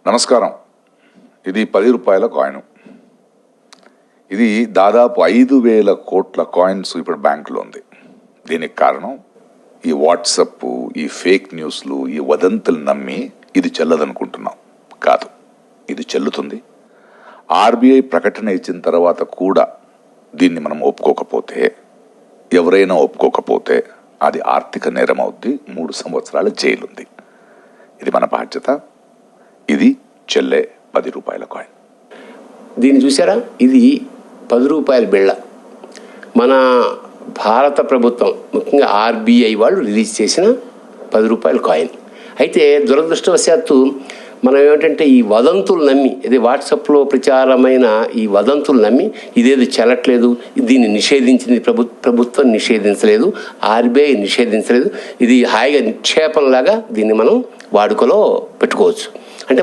నమస్కారం. ఇది 10 రూపాయల కాయిన్. ఇది దాదాపు 5,000 కోట్ల కాయిన్స్ ఇప్పుడు బ్యాంకులో ఉంది. దీనికి కారణం ఈ వాట్సప్, ఈ ఫేక్ న్యూస్లు, ఈ వదంతులు నమ్మి ఇది చెల్లదనుకుంటున్నాం. కాదు, ఇది చెల్లుతుంది. ఆర్బీఐ ప్రకటన ఇచ్చిన తర్వాత కూడా దీన్ని మనం ఒప్పుకోకపోతే, ఎవరైనా ఒప్పుకోకపోతే అది ఆర్థిక నేరం అవుద్ది. 3 సంవత్సరాల జైలు ఉంది. ఇది మన బాధ్యత. ఇది చెల్లె 10 రూపాయల కాయిన్. దీన్ని చూసారా? ఇది 10 రూపాయల బిళ్ళ. మన భారత ప్రభుత్వం, ముఖ్యంగా ఆర్బీఐ వాళ్ళు రిలీజ్ చేసిన 10 రూపాయల కాయిన్. అయితే దురదృష్టవశాత్తు మనం ఏమిటంటే ఈ వదంతులు నమ్మి, ఇది వాట్సాప్లో ప్రచారమైన ఈ వదంతులు నమ్మి ఇదేది చెల్లట్లేదు, దీన్ని నిషేధించింది ప్రభుత్వం నిషేధించలేదు, ఆర్బీఐ నిషేధించలేదు. ఇది హాయిగా నిక్షేపంలాగా దీన్ని మనం వాడుకలో పెట్టుకోవచ్చు. అంటే